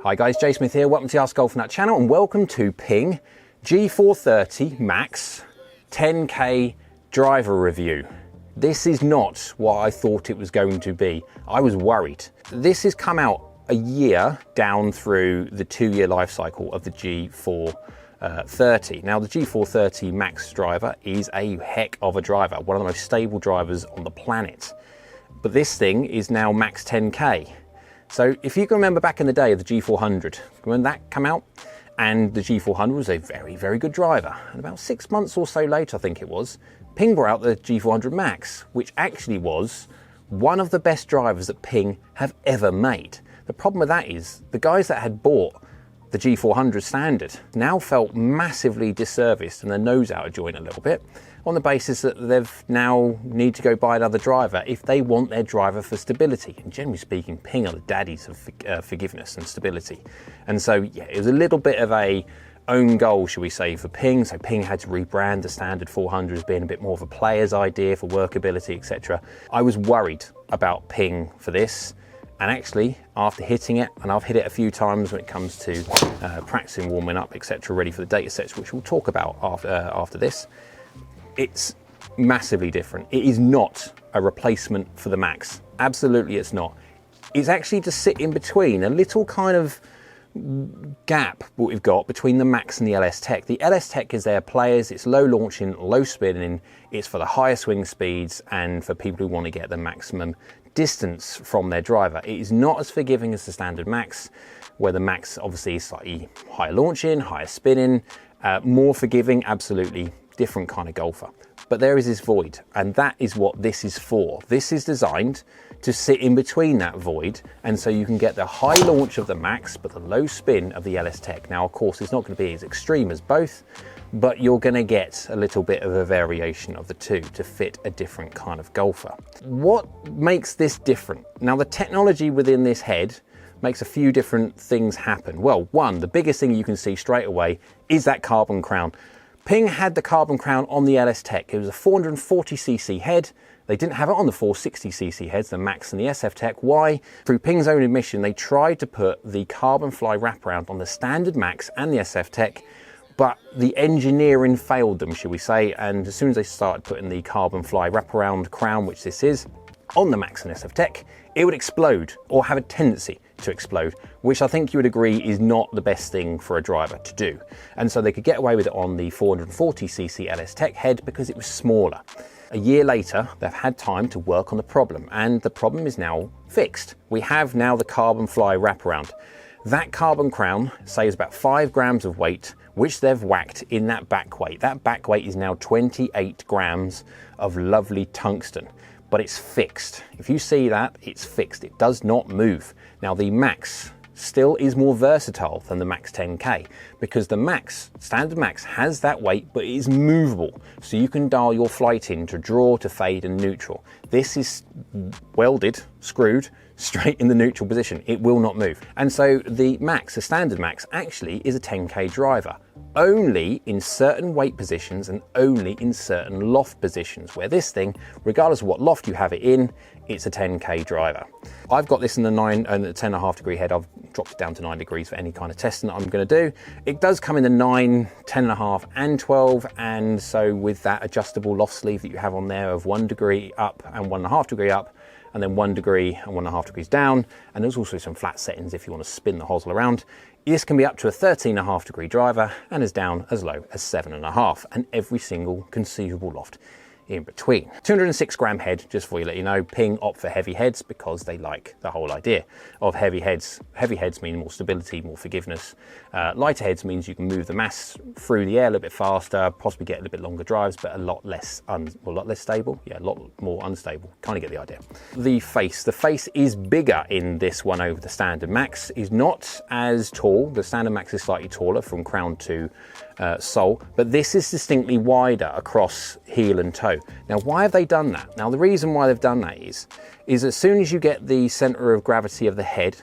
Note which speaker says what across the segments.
Speaker 1: Hi guys, Jay Smith here, welcome to the AskGolfNut channel and welcome to Ping G430 MAX 10K driver review. This is not what I thought it was going to be. I was worried. This has come out a year down through the 2-year life cycle of the G430. Now the G430 MAX driver is a heck of a driver, one of the most stable drivers on the planet. But this thing is now Max 10K. So if you can remember back in the day of the G400, when that came out, and the G400 was a very, very good driver. And about 6 months or so later, I think it was, Ping brought out the G400 MAX, which actually was one of the best drivers that Ping have ever made. The problem with that is the guys that had bought the G400 standard now felt massively disserviced and their nose out of joint a little bit on the basis that they've now need to go buy another driver if they want their driver for stability. And generally speaking, Ping are the daddies of forgiveness and stability. And so, yeah, it was a little bit of a own goal, shall we say, for Ping. So Ping had to rebrand the standard 400 as being a bit more of a player's idea for workability, etc. I was worried about Ping for this. And actually, after hitting it, and I've hit it a few times when it comes to practicing, warming up, etc., ready for the data sets, which we'll talk about after this, it's massively different. It is not a replacement for the Max. Absolutely it's not. It's actually to sit in between, a little kind of gap what we've got between the Max and the LS Tech. The LS Tech is their players, it's low launching, low spinning, it's for the higher swing speeds and for people who want to get the maximum distance from their driver. It is not as forgiving as the standard Max, where the Max obviously is slightly higher launching, higher spinning, more forgiving, absolutely different kind of golfer. But there is this void, and that is what this is for. This is designed to sit in between that void, and so you can get the high launch of the Max, but the low spin of the LS Tech. Now, of course, it's not going to be as extreme as both, but you're going to get a little bit of a variation of the two to fit a different kind of golfer. What makes this different? Now, the technology within this head makes a few different things happen. Well, one, the biggest thing you can see straight away is that carbon crown. Ping had the carbon crown on the LS Tech. It was a 440cc head. They didn't have it on the 460cc heads, the Max and the SF Tech. Why? Through Ping's own admission, they tried to put the carbon fly wraparound on the standard Max and the SF Tech, but the engineering failed them, shall we say, and as soon as they started putting the carbon fly wraparound crown, which this is, on the Max and SF Tech, it would explode or have a tendency to explode, which I think you would agree is not the best thing for a driver to do. And so they could get away with it on the 440cc LS Tech head because it was smaller. A year later, they've had time to work on the problem, and the problem is now fixed. We have now the carbon fly wraparound. That carbon crown saves about 5 grams of weight, which they've whacked in that back weight. That back weight is now 28 grams of lovely tungsten. But it's fixed. If you see that, it's fixed. It does not move. Now the Max still is more versatile than the Max 10K because the Max, standard Max, has that weight, but it is movable. So you can dial your flight in to draw, to fade, and neutral. This is welded, screwed, straight in the neutral position. It will not move. And so the Max, the standard Max, actually is a 10K driver, only in certain weight positions and only in certain loft positions, where this thing, regardless of what loft you have it in, it's a 10K driver. I've got this in the 10.5 degree head. I've dropped it down to 9 degrees for any kind of testing that I'm going to do. It does come in the 9, 10.5 and 12, and so with that adjustable loft sleeve that you have on there of 1 degree up and 1.5 degree up, and then 1 degree and 1.5 degrees down, and there's also some flat settings if you want to spin the hosel around. This can be up to a 13.5 degree driver and as down as low as 7.5, and every single conceivable loft in between. 206 gram head, just for you, let you know. Ping opt for heavy heads because they like the whole idea of heavy heads. Heavy heads mean more stability, more forgiveness. Lighter heads means you can move the mass through the air a little bit faster, possibly get a little bit longer drives, but a lot less stable. Yeah, a lot more unstable. Kind of get the idea. The face is bigger in this one over the standard Max. Is not as tall. The standard Max is slightly taller from crown to sole, but this is distinctly wider across heel and toe. Now, why have they done that? Now, the reason why they've done that is as soon as you get the center of gravity of the head,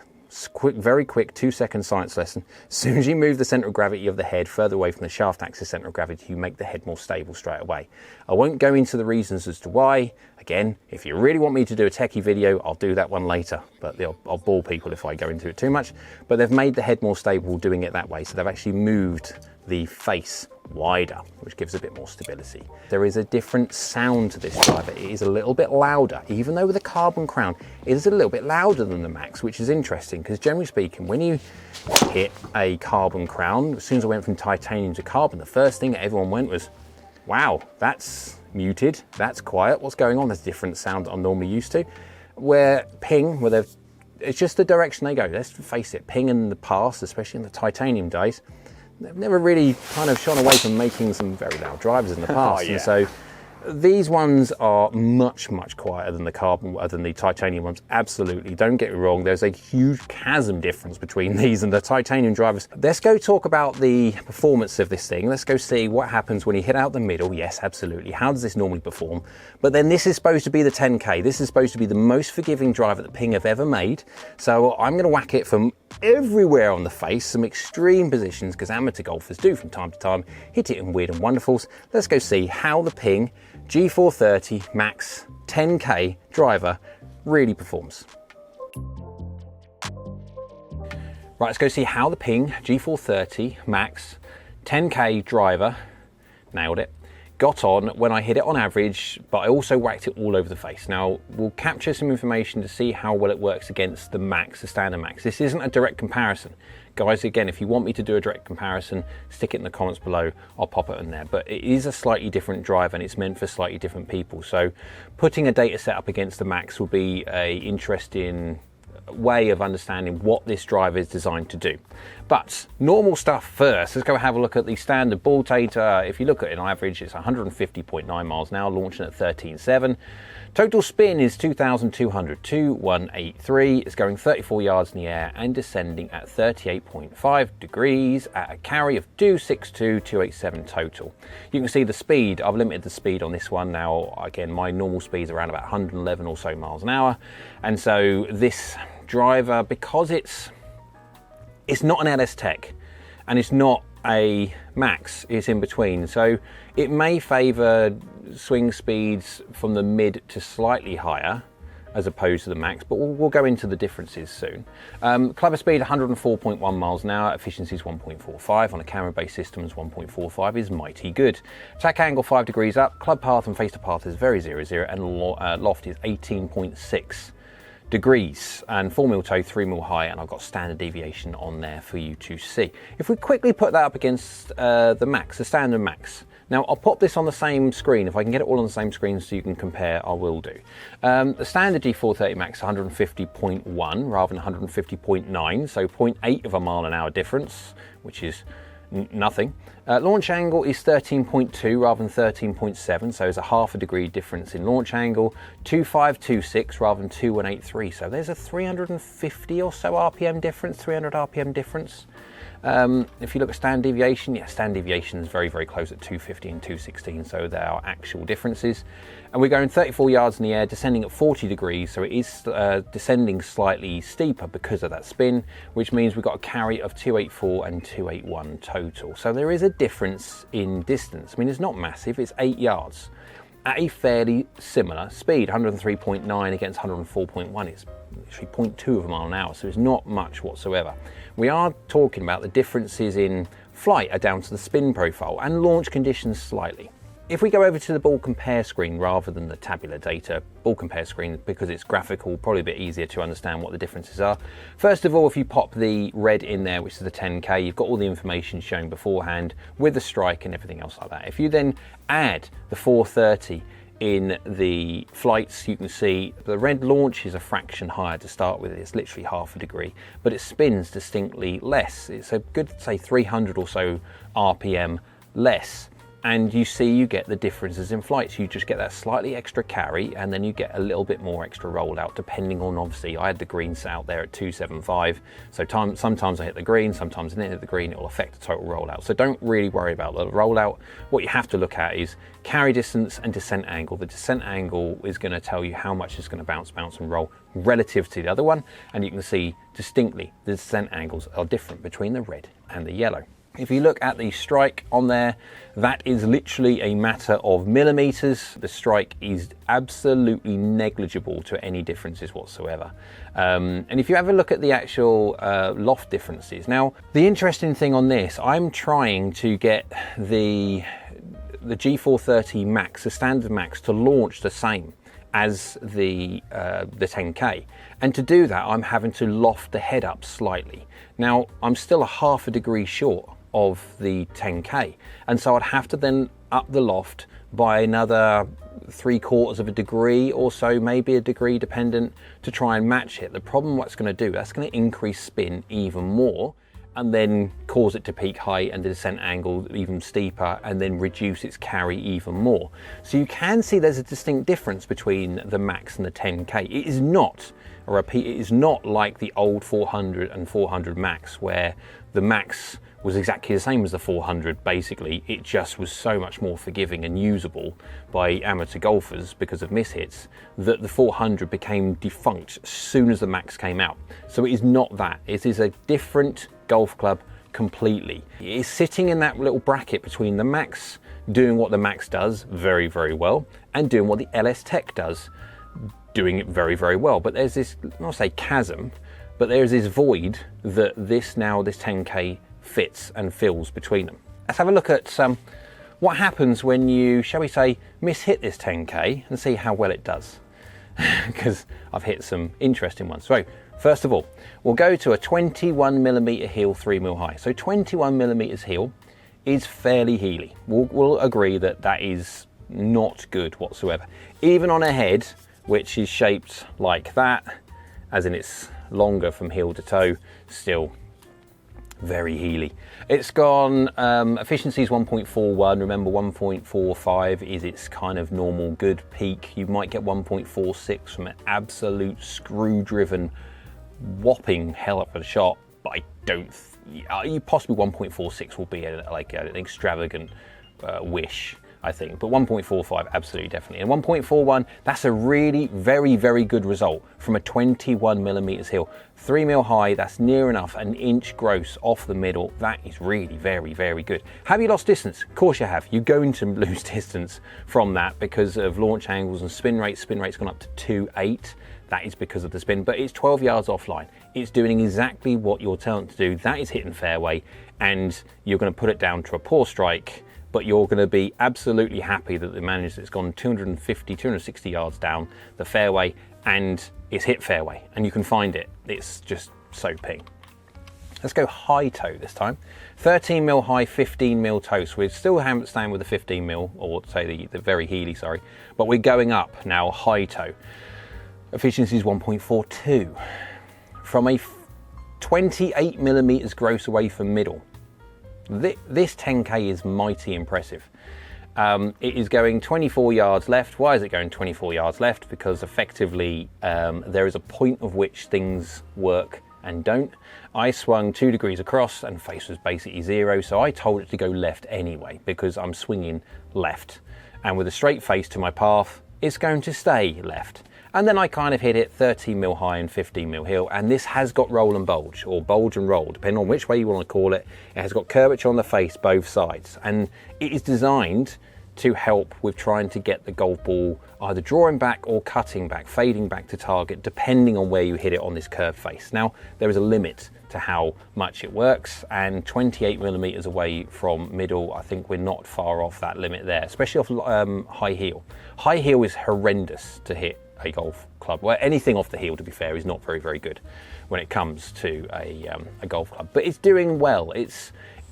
Speaker 1: very quick 2-second science lesson, as soon as you move the center of gravity of the head further away from the shaft axis center of gravity, you make the head more stable straight away. I won't go into the reasons as to why. Again, if you really want me to do a techie video, I'll do that one later, but I'll bore people if I go into it too much. But they've made the head more stable doing it that way, so they've actually moved the face wider, which gives a bit more stability. There is a different sound to this driver. It is a little bit louder, even though with a carbon crown, it is a little bit louder than the Max, which is interesting, because generally speaking, when you hit a carbon crown, as soon as I went from titanium to carbon, the first thing everyone went was, wow, that's muted, that's quiet, what's going on? There's a different sound that I'm normally used to. Where Ping, it's just the direction they go. Let's face it, Ping in the past, especially in the titanium days, they've never really kind of shone away from making some very loud drivers in the past. And so these ones are much, much quieter than the titanium ones. Absolutely, don't get me wrong. There's a huge chasm difference between these and the titanium drivers. Let's go talk about the performance of this thing. Let's go see what happens when you hit out the middle. Yes, absolutely. How does this normally perform? But then this is supposed to be the 10K. This is supposed to be the most forgiving driver that Ping have ever made. So I'm going to whack it from everywhere on the face, some extreme positions, because amateur golfers do from time to time hit it in weird and wonderfuls. Let's go see how the Ping G430 MAX 10K driver really performs. Right, let's go see how the Ping G430 MAX 10K driver, nailed it, got on when I hit it on average, but I also whacked it all over the face. Now, we'll capture some information to see how well it works against the Max, the standard Max. This isn't a direct comparison. Guys, again, if you want me to do a direct comparison, stick it in the comments below, I'll pop it in there. But it is a slightly different drive and it's meant for slightly different people. So putting a data set up against the Max will be an interesting way of understanding what this driver is designed to do. But normal stuff first. Let's go have a look at the standard ball data. If you look at it on average, it's 150.9 miles an hour, launching at 13.7. Total spin is 2,200, 2183. It's going 34 yards in the air and descending at 38.5 degrees at a carry of 262, 287 total. You can see the speed. I've limited the speed on this one now. Again, my normal speed is around about 111 or so miles an hour. And so this driver, because it's not an LS Tech and it's not a Max, it's in between. So it may favor swing speeds from the mid to slightly higher as opposed to the Max, but we'll go into the differences soon. Clubber speed 104.1 miles an hour, efficiency is 1.45, on a camera-based system is 1.45, is mighty good. Attack angle 5 degrees up, club path and face to path is very 0-0, and loft is 18.6 degrees, and 4 mil toe, 3 mil high, and I've got standard deviation on there for you to see. If we quickly put that up against the Max, the standard Max. Now I'll pop this on the same screen. If I can get it all on the same screen so you can compare, I will do. The standard G430 MAX 150.1 rather than 150.9, so 0.8 of a mile an hour difference, which is nothing. Launch angle is 13.2 rather than 13.7, so there's a half a degree difference in launch angle. 2526 rather than 2183, so there's a 350 or so RPM difference, 300 RPM difference. If you look at standard deviation, yeah, standard deviation is very, very close at 250 and 216, so there are actual differences. And we're going 34 yards in the air, descending at 40 degrees, so it is descending slightly steeper because of that spin, which means we've got a carry of 284 and 281 total. So there is a difference in distance. I mean, it's not massive, it's 8 yards. At a fairly similar speed, 103.9 against 104.1, it's literally 0.2 of a mile an hour, so it's not much whatsoever. We are talking about the differences in flight are down to the spin profile and launch conditions slightly. If we go over to the ball compare screen rather than the tabular data ball compare screen, because it's graphical, probably a bit easier to understand what the differences are. First of all, if you pop the red in there, which is the 10K, you've got all the information shown beforehand with the strike and everything else like that. If you then add the 430 in the flights, you can see the red launch is a fraction higher to start with. It's literally half a degree, but it spins distinctly less. It's a good, say, 300 or so RPM less. And you see you get the differences in flights. You just get that slightly extra carry, and then you get a little bit more extra rollout, depending on, obviously, I had the green set out there at 275. So sometimes I hit the green, sometimes I didn't hit the green, it will affect the total rollout. So don't really worry about the rollout. What you have to look at is carry distance and descent angle. The descent angle is going to tell you how much it's going to bounce and roll relative to the other one. And you can see distinctly the descent angles are different between the red and the yellow. If you look at the strike on there, that is literally a matter of millimeters. The strike is absolutely negligible to any differences whatsoever. And if you have a look at the actual loft differences, now the interesting thing on this, I'm trying to get the G430 MAX, the standard MAX, to launch the same as the 10K, and to do that I'm having to loft the head up slightly. Now I'm still a half a degree short of the 10K, and so I'd have to then up the loft by another 3/4 of a degree or so, maybe a degree dependent, to try and match it. The problem what's going to do, that's going to increase spin even more and then cause it to peak height and the descent angle even steeper, and then reduce its carry even more. So you can see there's a distinct difference between the Max and the 10K. It is not, I repeat, it is not like the old 400 and 400 Max, where the Max was exactly the same as the 400 basically. It just was so much more forgiving and usable by amateur golfers because of mishits, that the 400 became defunct as soon as the Max came out. So it is not that. It is a different golf club completely. It is sitting in that little bracket between the Max doing what the Max does very, very well, and doing what the LS Tech does, doing it very, very well. But there's this, I'll say chasm, but there's this void that this 10K fits and fills between them. Let's have a look at what happens when you, shall we say, mishit this 10K and see how well it does. Because I've hit some interesting ones. So first of all, we'll go to a 21mm heel, 3mm high. So 21mm heel is fairly heely. We'll agree that that is not good whatsoever. Even on a head which is shaped like that, as in it's longer from heel to toe, still very heely. It's gone, efficiency is 1.41, remember 1.45 is its kind of normal good peak. You might get 1.46 from an absolute screw-driven whopping hell of a shot, but I don't, possibly 1.46 will be like an extravagant wish, I think, but 1.45 absolutely definitely. And 1.41, that's a really very, very good result from a 21mm heel. 3mm high, that's near enough an inch gross off the middle. That is really very, very good. Have you lost distance? Of course you have. You're going to lose distance from that because of launch angles and spin rates. Spin rate's gone up to 2.8. That is because of the spin, but it's 12 yards offline. It's doing exactly what you're telling it to do. That is hitting fairway, and you're going to put it down to a poor strike, but you're going to be absolutely happy that the manager, it's gone 250, 260 yards down the fairway, and it's hit fairway, and you can find it. It's just so ping. Let's go high toe this time. 13mm high, 15mm toe. So we're still staying with the 15mm, or say the very heely, sorry, but we're going up now high toe. Efficiency is 1.42. From a 28mm gross away from middle. This 10K is mighty impressive. It is going 24 yards left. Why is it going 24 yards left? Because effectively there is a point of which things work and don't. I swung 2 degrees across and face was basically 0, so I told it to go left anyway because I'm swinging left. And with a straight face to my path, it's going to stay left. And then I kind of hit it 13mm high and 15mm heel, and this has got roll and bulge, or bulge and roll, depending on which way you want to call it. It has got curvature on the face, both sides, and it is designed to help with trying to get the golf ball either drawing back or cutting back, fading back to target, depending on where you hit it on this curved face. Now, there is a limit to how much it works, and 28mm away from middle, I think we're not far off that limit there, especially off high heel. High heel is horrendous to hit a golf club. Well, anything off the heel, to be fair, is not very, very good when it comes to a golf club. But it's doing well.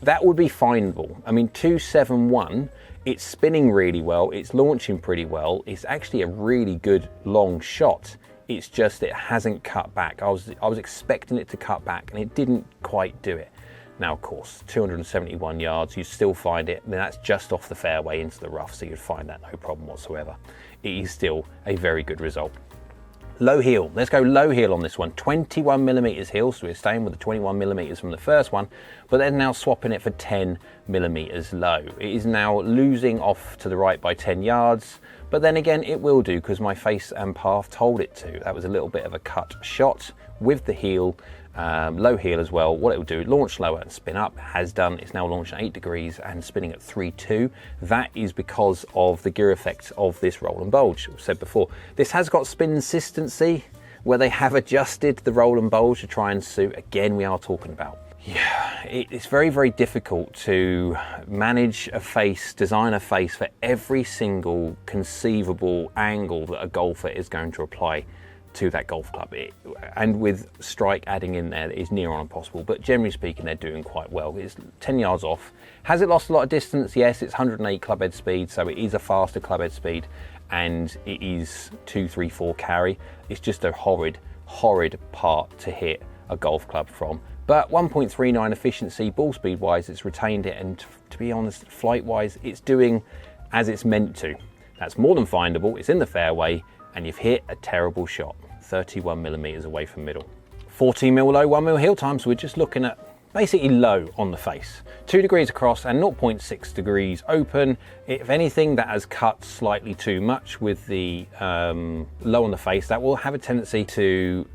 Speaker 1: That would be fineable. I mean, 271, it's spinning really well. It's launching pretty well. It's actually a really good long shot. It's just it hasn't cut back. I was expecting it to cut back, and it didn't quite do it. Now, of course, 271 yards, you still find it. I mean, that's just off the fairway into the rough, so you'd find that no problem whatsoever. It is still a very good result. Low heel, let's go low heel on this one. 21mm heel, so we're staying with the 21mm from the first one, but then now swapping it for 10mm low. It is now losing off to the right by 10 yards, but then again, it will do because my face and path told it to. That was a little bit of a cut shot with the heel. low heel as well. What it will do, launch lower and spin up, has done. It's now launched at 8 degrees and spinning at 3.2. That is because of the gear effect of this roll and bulge. I've said before, this has got spin consistency where they have adjusted the roll and bulge to try and suit. Again, we are talking about. Yeah, it's very, very difficult to manage a face, design a face for every single conceivable angle that a golfer is going to apply to that golf club. And with strike adding in there, it is near on impossible, but generally speaking, they're doing quite well. It's 10 yards off. Has it lost a lot of distance? Yes, it's 108 club head speed, so it is a faster club head speed, and it is 2-3-4 carry. It's just a horrid part to hit a golf club from. But 1.39 efficiency, ball speed wise, it's retained it, and to be honest, flight wise, it's doing as it's meant to. That's more than findable. It's in the fairway, and you've hit a terrible shot, 31 millimeters away from middle. 14 mil low, 1 mil heel time, so we're just looking at basically low on the face. 2 degrees across and 0.6 degrees open. If anything, that has cut slightly too much with the low on the face. That will have a tendency to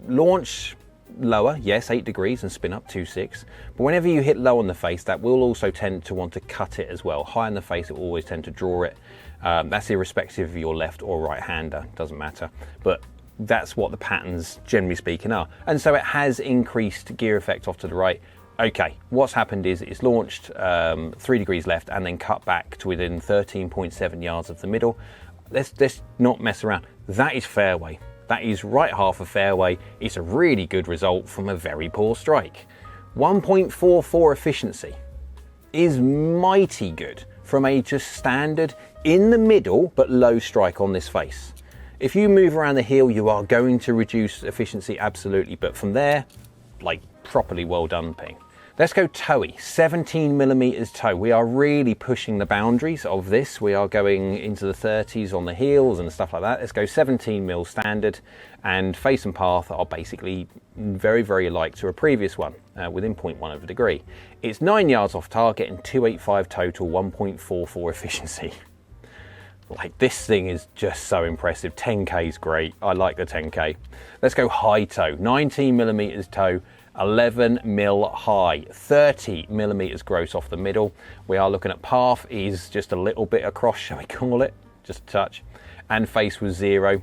Speaker 1: launch lower, yes, 8 degrees and spin up 2.6. But whenever you hit low on the face, that will also tend to want to cut it as well. High on the face, it will always tend to draw it. That's irrespective of your left or right hander, doesn't matter. But that's what the patterns, generally speaking, are. And so it has increased gear effect off to the right. Okay, what's happened is it's launched 3 degrees left and then cut back to within 13.7 yards of the middle. Let's not mess around. That is fairway. That is right half of fairway. It's a really good result from a very poor strike. 1.44 efficiency is mighty good from a just standard in the middle but low strike on this face. If you move around the heel, you are going to reduce efficiency, absolutely, but from there, like, properly well done ping. Let's go toey, 17 millimeters toe. We are really pushing the boundaries of this. We are going into the 30s on the heels and stuff like that. Let's go 17 mil standard, and face and path are basically very, very alike to a previous one, within 0.1 of a degree. It's 9 yards off target and 285 total, 1.44 efficiency. Like, this thing is just so impressive. 10K is great. I like the 10K. Let's go high toe, 19 millimeters toe, 11 mil high, 30 millimeters gross off the middle. We are looking at path is just a little bit across, shall we call it? Just a touch. And face was 0.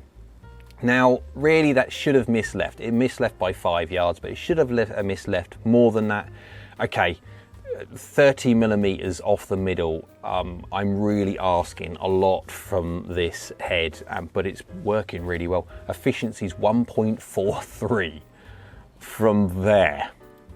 Speaker 1: Now, really, that should have missed left. It missed left by 5 yards, but it should have missed left more than that. Okay, 30 millimeters off the middle. I'm really asking a lot from this head, but it's working really well. Efficiency's 1.43. From there,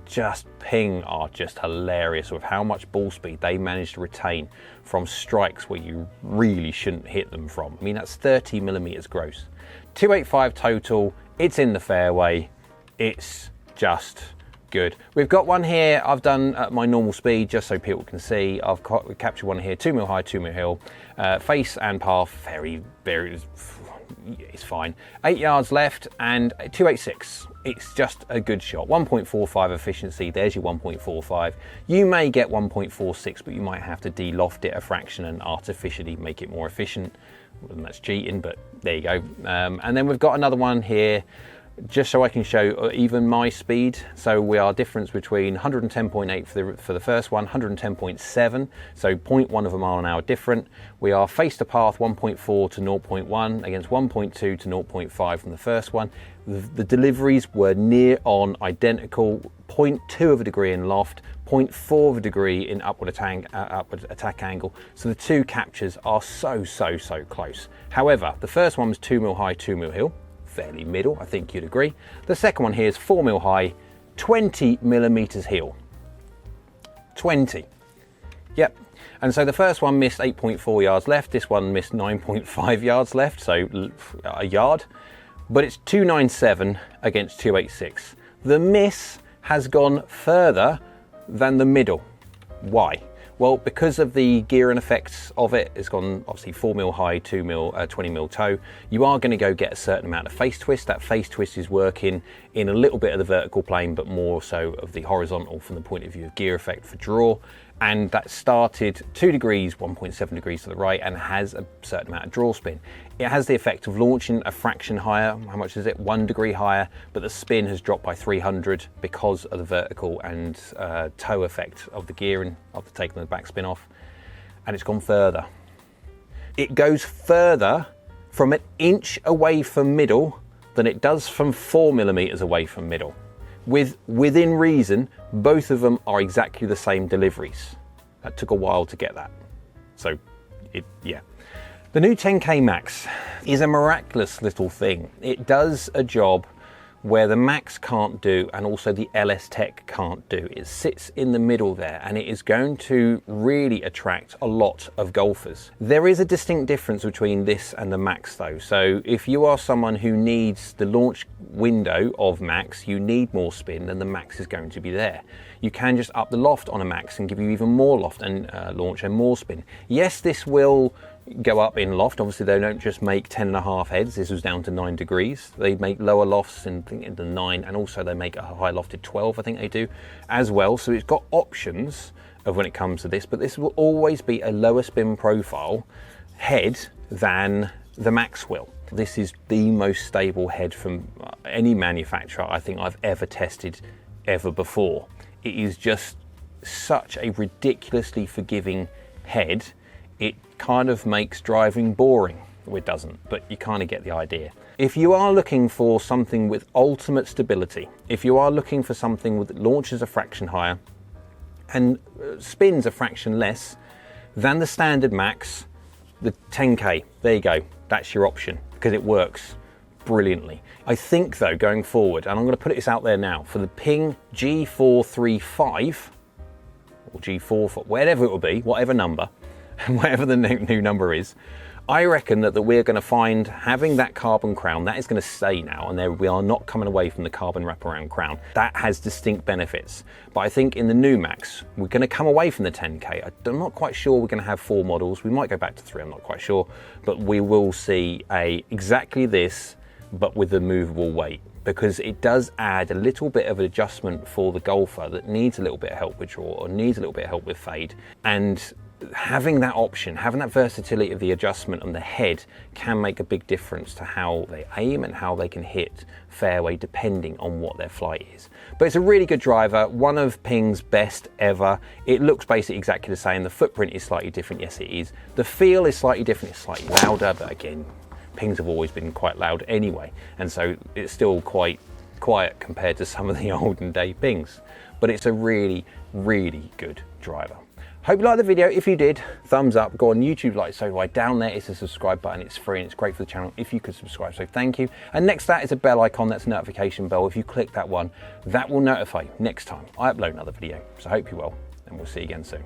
Speaker 1: just ping are just hilarious with how much ball speed they managed to retain from strikes where you really shouldn't hit them from. I mean, that's 30 millimeters gross. 285 total, it's in the fairway, it's just good. We've got one here I've done at my normal speed just so people can see. I've captured one here, 2 mil high, 2 mil hill, face and path, very, very, it's fine. 8 yards left and 286. It's just a good shot. 1.45 efficiency, there's your 1.45. You may get 1.46, but you might have to de-loft it a fraction and artificially make it more efficient. And that's cheating, but there you go. And then we've got another one here, just so I can show even my speed. So we are difference between 110.8 for the first one, 110.7, so 0.1 of a mile an hour different. We are face to path 1.4 to 0.1 against 1.2 to 0.5 from the first one. The deliveries were near on identical, 0.2 of a degree in loft, 0.4 of a degree in upward attack angle. So the two captures are so close. However, the first one was 2 mil high, 2 mil hill. Fairly middle, I think you'd agree. The second one here is 4 mil high, 20 millimeters heel. 20. Yep. And so the first one missed 8.4 yards left. This one missed 9.5 yards left, so a yard. But it's 297 against 286. The miss has gone further than the middle. Why? Well, because of the gear and effects of it, it's gone obviously 4 mil high, 20 mil toe. You are going to go get a certain amount of face twist. That face twist is working in a little bit of the vertical plane, but more so of the horizontal from the point of view of gear effect for draw. And that started 2 degrees, 1.7 degrees to the right, and has a certain amount of draw spin. It has the effect of launching a fraction higher. How much is it? 1 degree higher, but the spin has dropped by 300 because of the vertical and toe effect of the gearing after taking the backspin off. And it's gone further. It goes further from an inch away from middle than it does from 4 millimeters away from middle. Within reason, both of them are exactly the same deliveries. That took a while to get that. So, yeah. The new 10K Max is a miraculous little thing. It does a job where the Max can't do and also the LS Tech can't do. It sits in the middle there, and it is going to really attract a lot of golfers. There is a distinct difference between this and the Max though. So if you are someone who needs the launch window of Max, you need more spin, then the Max is going to be there. You can just up the loft on a Max and give you even more loft and launch and more spin. Yes, this will go up in loft. Obviously they don't just make 10.5 heads. This was down to 9 degrees. They make lower lofts in the 9, and also they make a high lofted 12, I think they do as well. So it's got options of when it comes to this, but this will always be a lower spin profile head than the Max will. This is the most stable head from any manufacturer I think I've ever tested ever before. It is just such a ridiculously forgiving head. It kind of makes driving boring. Well, it doesn't, but you kind of get the idea. If you are looking for something with ultimate stability, if you are looking for something that launches a fraction higher and spins a fraction less than the standard Max, the 10K, there you go. That's your option because it works brilliantly. I think though, going forward, and I'm going to put this out there now, for the Ping G435 or G4, whatever it will be, whatever number, whatever the new number is, I reckon that we're going to find having that carbon crown, that is going to stay now, and we are not coming away from the carbon wraparound crown. That has distinct benefits. But I think in the new Max, we're going to come away from the 10K. I'm not quite sure we're going to have 4 models. We might go back to 3, I'm not quite sure. But we will see exactly this, but with the movable weight, because it does add a little bit of an adjustment for the golfer that needs a little bit of help with draw or needs a little bit of help with fade. And having that option, having that versatility of the adjustment on the head can make a big difference to how they aim and how they can hit fairway depending on what their flight is. But it's a really good driver, one of Ping's best ever. It looks basically exactly the same. The footprint is slightly different, yes it is. The feel is slightly different, it's slightly louder, but again, Pings have always been quite loud anyway, and so it's still quite quiet compared to some of the olden day Pings. But it's a really, really good driver. Hope you liked the video. If you did, thumbs up. Go on YouTube, like so do I. Down there is the subscribe button. It's free and it's great for the channel if you could subscribe, so thank you. And next to that is a bell icon, that's a notification bell. If you click that one, that will notify you next time I upload another video. So I hope you're well, and we'll see you again soon.